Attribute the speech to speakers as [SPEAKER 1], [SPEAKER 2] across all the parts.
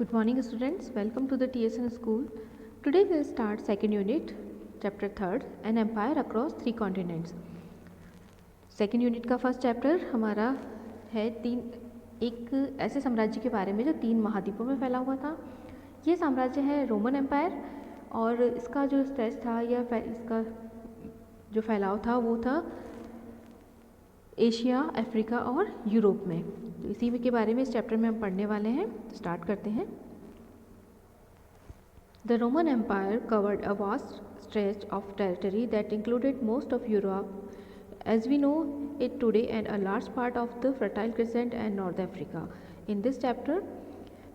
[SPEAKER 1] Good morning students, welcome to the TSN school. Today we'll start second unit, chapter 3rd, an empire across 3 continents. Second unit का first chapter हमारा है एक ऐसे साम्राज्य के बारे में जो 3 महाद्वीपों में फैला हुआ था। ये साम्राज्य है रोमन एम्पायर और इसका जो स्ट्रेच था या इसका जो फैलाव था वो था एशिया, अफ्रीका और यूरोप में। तो इसी के बारे में इस चैप्टर में हम पढ़ने वाले हैं। स्टार्ट करते हैं। The Roman Empire covered a vast stretch of territory that included most of Europe as we know it today and a large part of the Fertile Crescent and North Africa. In this chapter,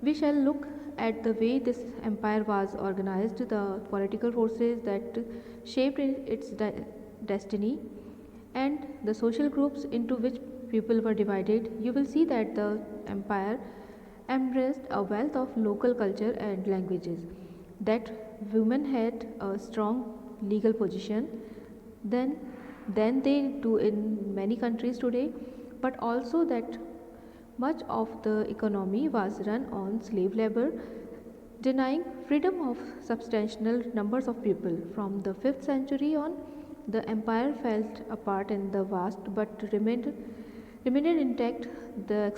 [SPEAKER 1] we shall look at the way this empire was organized, the political forces that shaped its destiny, and the social groups into which people were divided. You will see that the empire embraced a wealth of local culture and languages, that women had a strong legal position than they do in many countries today, but also that much of the economy was run on slave labor, denying freedom of substantial numbers of people. From the 5th century on, the empire fell apart in the vast but remained intact, the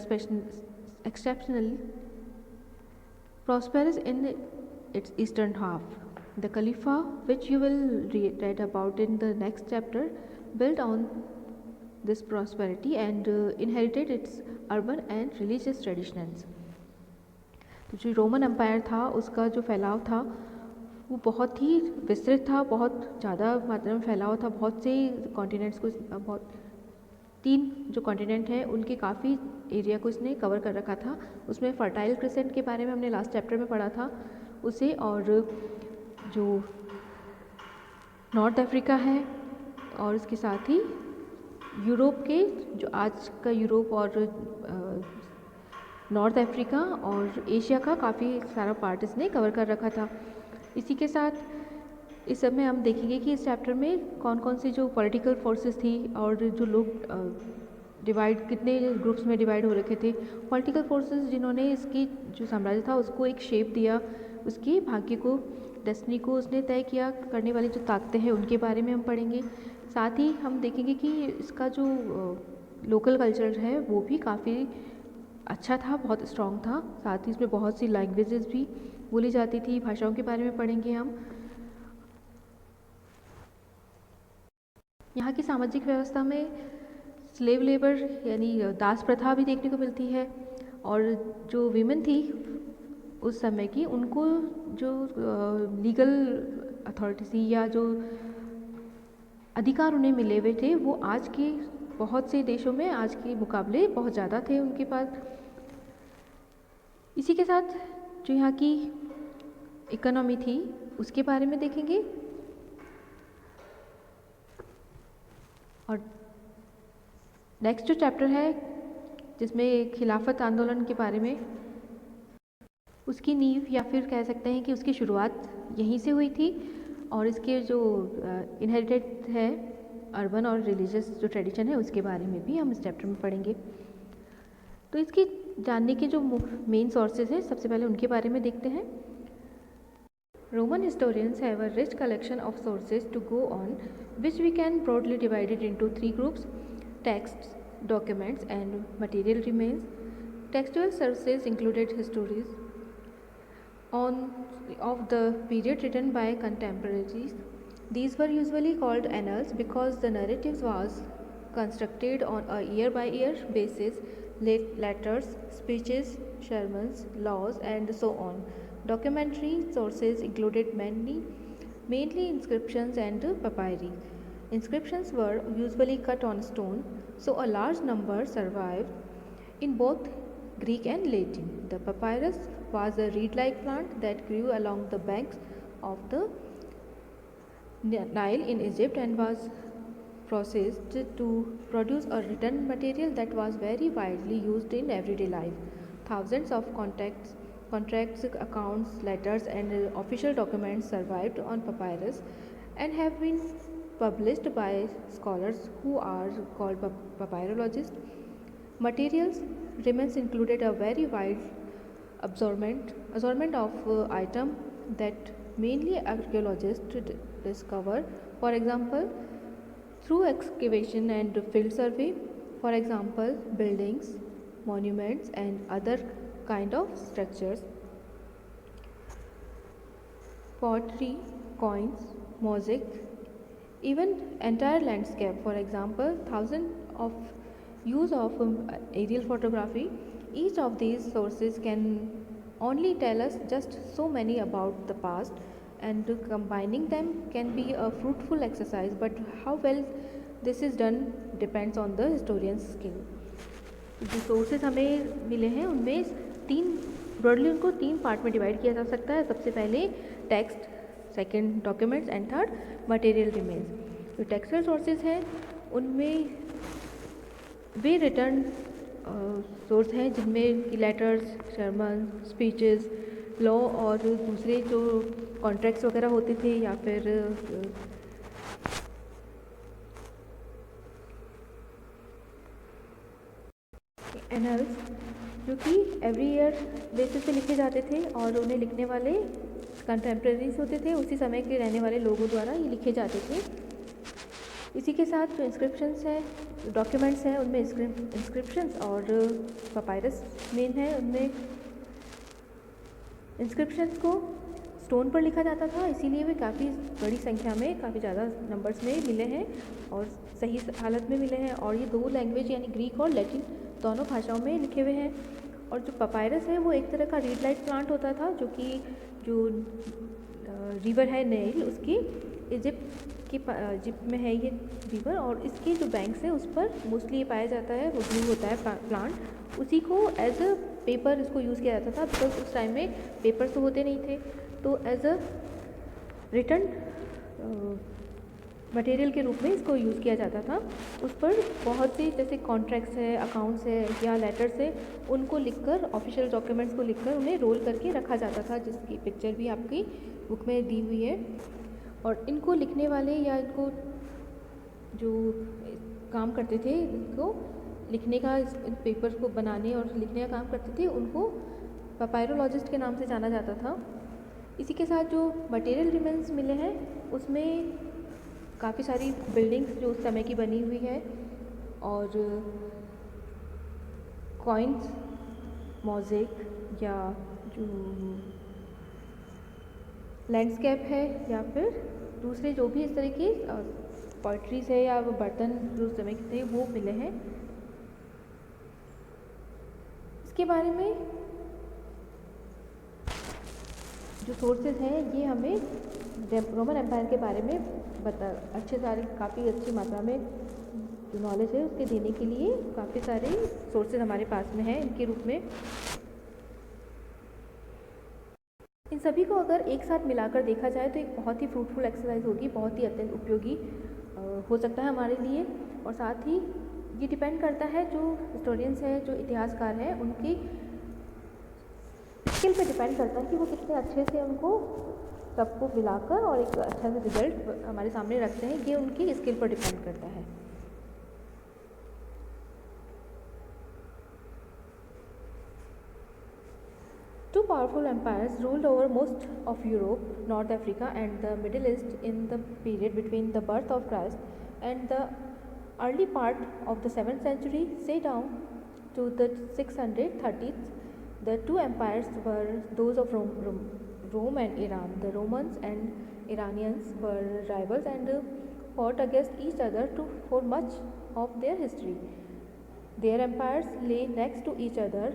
[SPEAKER 1] exceptionally prosperous in its eastern half. The Caliphate, which you will read about in the next chapter, built on this prosperity and inherited its urban and religious traditions. तो जो Roman empire था उसका जो फैलाव था वो बहुत ही विस्तृत था, बहुत ज़्यादा मात्रा में फैला हुआ था। बहुत से कॉन्टिनेंट्स को बहुत 3 जो कॉन्टिनेंट हैं उनके काफ़ी एरिया को इसने कवर कर रखा था। उसमें फर्टाइल क्रिसेंट के बारे में हमने लास्ट चैप्टर में पढ़ा था उसे, और जो नॉर्थ अफ्रीका है और इसके साथ ही यूरोप के जो आज का यूरोप और नॉर्थ अफ्रीका और एशिया का काफ़ी सारा पार्ट इसने कवर कर रखा था। इसी के साथ इस सब में हम देखेंगे कि इस चैप्टर में कौन कौन सी जो पॉलिटिकल फोर्सेस थी और जो लोग डिवाइड कितने ग्रुप्स में डिवाइड हो रखे थे, पॉलिटिकल फोर्सेस जिन्होंने इसकी जो साम्राज्य था उसको एक शेप दिया, उसके भाग्य को, डेस्टिनी को उसने तय किया करने वाली जो ताकतें हैं उनके बारे में हम पढ़ेंगे। साथ ही हम देखेंगे कि इसका जो लोकल कल्चर है वो भी काफ़ी अच्छा था, बहुत स्ट्रॉन्ग था। साथ ही इसमें बहुत सी लैंग्वेजेस भी बोली जाती थी, भाषाओं के बारे में पढ़ेंगे हम। यहाँ की सामाजिक व्यवस्था में स्लेव लेबर यानी दास प्रथा भी देखने को मिलती है, और जो वीमेन थी उस समय की उनको जो लीगल अथॉरिटी थी या जो अधिकार उन्हें मिले हुए थे वो आज के बहुत से देशों में आज के मुकाबले बहुत ज़्यादा थे उनके पास। इसी के साथ जो यहाँ की इकोनॉमी थी उसके बारे में देखेंगे, और नेक्स्ट जो चैप्टर है जिसमें खिलाफत आंदोलन के बारे में, उसकी नींव या फिर कह सकते हैं कि उसकी शुरुआत यहीं से हुई थी, और इसके जो इनहेरिटेड है अर्बन और रिलीजियस जो ट्रेडिशन है उसके बारे में भी हम इस चैप्टर में पढ़ेंगे। तो इसकी जानने के जो मेन सोर्सेज हैं सबसे पहले उनके बारे में देखते हैं। Roman historians have a rich collection of sources to go on, which we can broadly divide it into 3 groups: texts, documents, and material remains. Textual sources included histories of the period written by contemporaries. These were usually called annals because the narratives was constructed on a year-by-year basis: letters, speeches, sermons, laws, and so on. Documentary sources included mainly inscriptions and papyri. Inscriptions were usually cut on stone, so a large number survived in both Greek and Latin. The papyrus was a reed-like plant that grew along the banks of the Nile in Egypt and was processed to produce a written material that was very widely used in everyday life. Thousands of contracts, accounts, letters, and official documents survived on papyrus and have been published by scholars who are called papyrologists. Materials remains included a very wide assortment of item that mainly archaeologists discover, for example through excavation and field survey, for example buildings, monuments and other kind of structures, pottery, coins, mosaic, even entire landscape, for example thousands of use of aerial photography. Each of these sources can only tell us just so many about the past, and combining them can be a fruitful exercise, but how well this is done depends on the historian's skill. जो sources हमें मिले हैं उनमें तीन broadly उनको तीन part में divide किया जा सकता है. सबसे पहले text, second documents and third material remains. जो टेक्सुअल सोर्सेज हैं उनमें वे रिटर्न सोर्स हैं जिनमें लेटर्स, सर्मन, स्पीचेस, लॉ और दूसरे जो कॉन्ट्रैक्ट्स वगैरह होते थे या फिर एनल्स जो कि एवरी ईयर बेसिस पे लिखे जाते थे और उन्हें लिखने वाले कंटेम्प्रेरीज होते थे, उसी समय के रहने वाले लोगों द्वारा ये लिखे जाते थे. इसी के साथ जो इंस्क्रिप्शंस हैं, डॉक्यूमेंट्स हैं, उनमें इंस्क्रिप्शंस और पपायरस मेन है. उनमें इंस्क्रिप्शंस को स्टोन पर लिखा जाता था, इसीलिए वे काफ़ी बड़ी संख्या में, काफ़ी ज़्यादा नंबर्स में मिले हैं और सही हालत में मिले हैं. और ये दो लैंग्वेज यानी ग्रीक और लैटिन दोनों भाषाओं में लिखे हुए हैं. और जो पपायरस है वो एक तरह का रीड लाइट प्लांट होता था जो कि जो रिवर है नाइल, उसकी इजिप्ट में है ये रिवर, और इसके जो बैंक्स हैं उस पर मोस्टली ये पाया जाता है, वो ग्रू होता है प्लांट. उसी को एज अ पेपर इसको यूज़ किया जाता था, बिकॉज उस टाइम में पेपर्स तो होते नहीं थे, तो एज अ रिटर्न मटेरियल के रूप में इसको यूज़ किया जाता था. उस पर बहुत से जैसे कॉन्ट्रैक्ट्स है, अकाउंट्स है या लेटर्स है, उनको लिखकर, ऑफिशियल डॉक्यूमेंट्स को लिखकर उन्हें रोल करके रखा जाता था, जिसकी पिक्चर भी आपकी बुक में दी हुई है. और इनको लिखने वाले या इनको जो काम करते थे, इनको लिखने का, इन पेपर्स को बनाने और लिखने का काम करते थे, उनको पपायरोलॉजिस्ट के नाम से जाना जाता था. इसी के साथ जो मटेरियल रिमेन्स मिले हैं उसमें काफ़ी सारी बिल्डिंग्स जो उस समय की बनी हुई है, और कॉइन्स, मोज़ेक या जो लैंडस्केप है या फिर दूसरे जो भी इस तरह के पोइट्रीज है या वो बर्तन जो उस समय के थे वो मिले हैं. इसके बारे में जो सोर्सेज हैं ये हमें रोमन एम्पायर के बारे में काफ़ी अच्छी मात्रा में जो नॉलेज है उसके देने के लिए काफ़ी सारे सोर्सेज हमारे पास में हैं इनके रूप में. इन सभी को अगर एक साथ मिलाकर देखा जाए तो एक बहुत ही फ्रूटफुल एक्सरसाइज होगी, बहुत ही अत्यंत उपयोगी हो सकता है हमारे लिए. और साथ ही ये डिपेंड करता है जो हिस्टोरियंस हैं, जो इतिहासकार हैं, उनकी स्किल पे डिपेंड करता है कि वो कितने अच्छे से उनको सबको मिलाकर और एक अच्छा सा रिजल्ट हमारे सामने रखते हैं. ये उनकी स्किल पर डिपेंड करता है. Two powerful empires ruled over most of Europe, North Africa and the Middle East in the period between the birth of Christ and the early part of the 7th century, say down to the 630s. The two empires were those of Rome and Iran. The Romans and Iranians were rivals and fought against each other for much of their history. Their empires lay next to each other,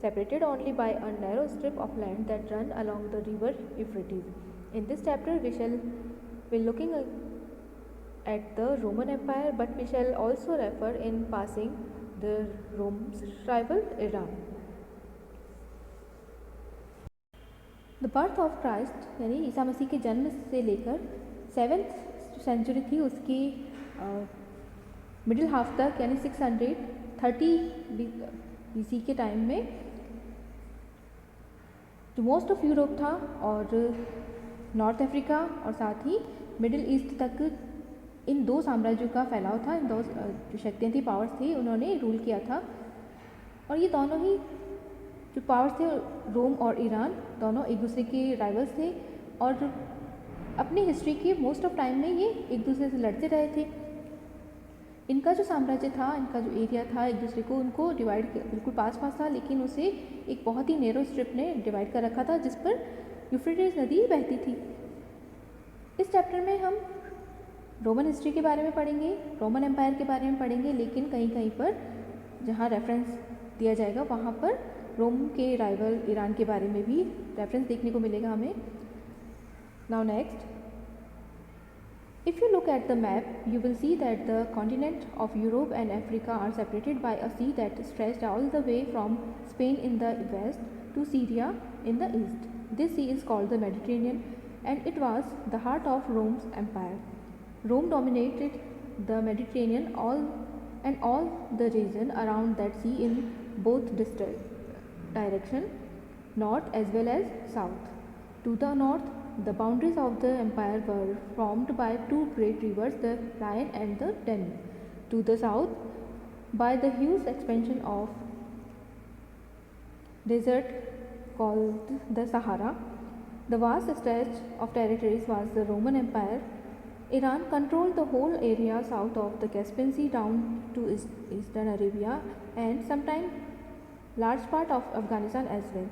[SPEAKER 1] separated only by a narrow strip of land that ran along the river Euphrates. In this chapter we shall be looking at the Roman Empire, but we shall also refer in passing the Rome's rival Iran. The birth of Christ यानी ईसा मसीह के जन्म से लेकर 7th century थी, उसकी middle half तक यानी 630 BC के टाइम में जो मोस्ट ऑफ यूरोप था और नॉर्थ अफ्रीका और साथ ही मिडिल ईस्ट तक इन दो साम्राज्यों का फैलाव था. इन दो जो शक्तियाँ थी, पावर्स थी, उन्होंने रूल किया था. और ये दोनों ही जो पावर्स थे रोम और ईरान दोनों एक दूसरे के राइवल्स थे और अपनी हिस्ट्री के मोस्ट ऑफ टाइम में ये एक दूसरे से लड़ते रहे थे। इनका जो साम्राज्य था, इनका जो एरिया था, एक दूसरे को उनको डिवाइड बिल्कुल पास पास था, लेकिन उसे एक बहुत ही नैरो स्ट्रिप ने डिवाइड कर रखा था जिस पर यूफ्रेटिस नदी बहती थी। इस चैप्टर में हम रोमन हिस्ट्री के बारे में पढ़ेंगे, रोमन एम्पायर के बारे में पढ़ेंगे, लेकिन कहीं कहीं पर जहाँ रेफरेंस दिया जाएगा वहाँ पर रोम के राइवल ईरान के बारे में भी रेफरेंस देखने को मिलेगा हमें। Now next, if you look at the map, you will see that the continent of Europe and Africa are separated by a sea that stretched all the way from Spain in the west to Syria in the east. This sea is called the Mediterranean and it was the heart of Rome's empire. Rome dominated the Mediterranean and all the region around that sea in both direction, north as well as south. To the north, the boundaries of the empire were formed by two great rivers, the Rhine and the Danube. To the south, by the huge expansion of desert called the Sahara. The vast stretch of territories was the Roman Empire. Iran controlled the whole area south of the Caspian Sea down to eastern Arabia and sometimes large part of Afghanistan as well.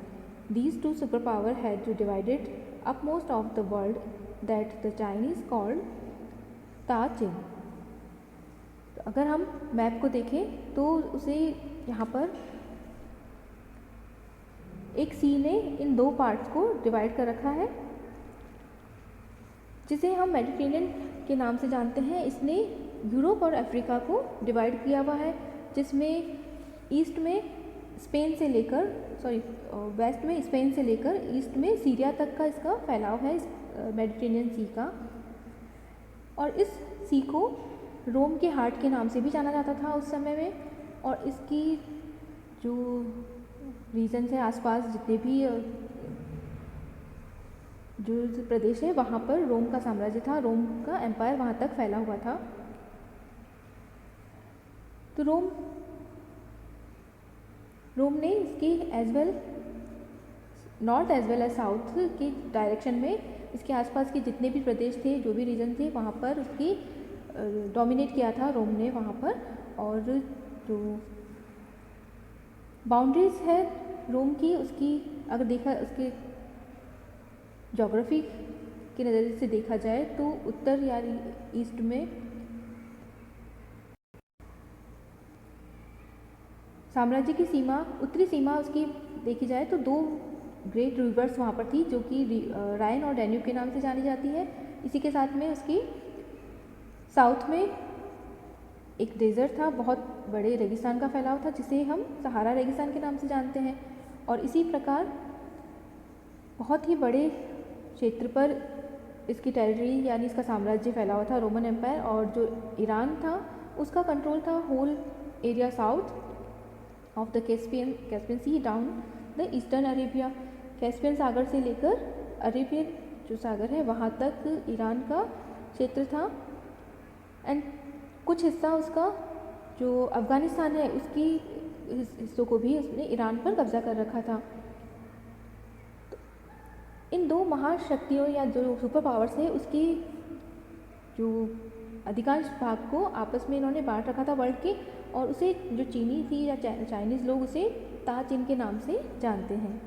[SPEAKER 1] These two superpowers had divided upmost of the world that the Chinese called Ta-Ching. तो अगर हम map को देखें तो उसे यहाँ पर एक सी ने इन दो पार्ट्स को डिवाइड कर रखा है जिसे हम मेडिटेरेनियन के नाम से जानते हैं। इसने यूरोप और अफ्रीका को डिवाइड किया हुआ है, जिसमें ईस्ट में स्पेन से लेकर वेस्ट में स्पेन से लेकर ईस्ट में सीरिया तक का इसका फैलाव है, इस मेडिटेरेनियन सी का। और इस सी को रोम के हार्ट के नाम से भी जाना जाता था उस समय में। और इसकी जो रीजन्स है आसपास जितने भी जो प्रदेश है वहाँ पर रोम का साम्राज्य था, रोम का एम्पायर वहाँ तक फैला हुआ था। तो रोम ने इसकी north as well as south की डायरेक्शन में इसके आसपास के जितने भी प्रदेश थे, जो भी रीजन थे, वहाँ पर उसकी डोमिनेट किया था रोम ने वहाँ पर। और जो बाउंड्रीज है रोम की, उसकी अगर देखा उसके ज्योग्राफी के नज़रिए से देखा जाए तो उत्तर या ईस्ट में साम्राज्य की सीमा, उत्तरी सीमा उसकी देखी जाए तो दो ग्रेट रिवर्स वहाँ पर थी जो कि राइन और डैन्यूब के नाम से जानी जाती है। इसी के साथ में उसकी साउथ में एक डेजर्ट था, बहुत बड़े रेगिस्तान का फैलाव था जिसे हम सहारा रेगिस्तान के नाम से जानते हैं। और इसी प्रकार बहुत ही बड़े क्षेत्र पर इसकी टेरिटरी यानी इसका साम्राज्य फैला हुआ था रोमन एम्पायर। और जो ईरान था उसका कंट्रोल था whole area south of the Caspian sea down the eastern Arabia. Caspian सागर से लेकर अरेबियन जो सागर है वहाँ तक ईरान का क्षेत्र था। एंड कुछ हिस्सा उसका जो अफ़गानिस्तान है उसकी हिस्सों को भी उसने ईरान पर कब्जा कर रखा था। तो इन दो महाशक्तियों या जो सुपर पावर्स है उसकी जो अधिकांश भाग को आपस में इन्होंने बांट रखा था वर्ल्ड के। और उसे जो चीनी थी या चाइनीज़ लोग उसे ता चीन के नाम से जानते हैं।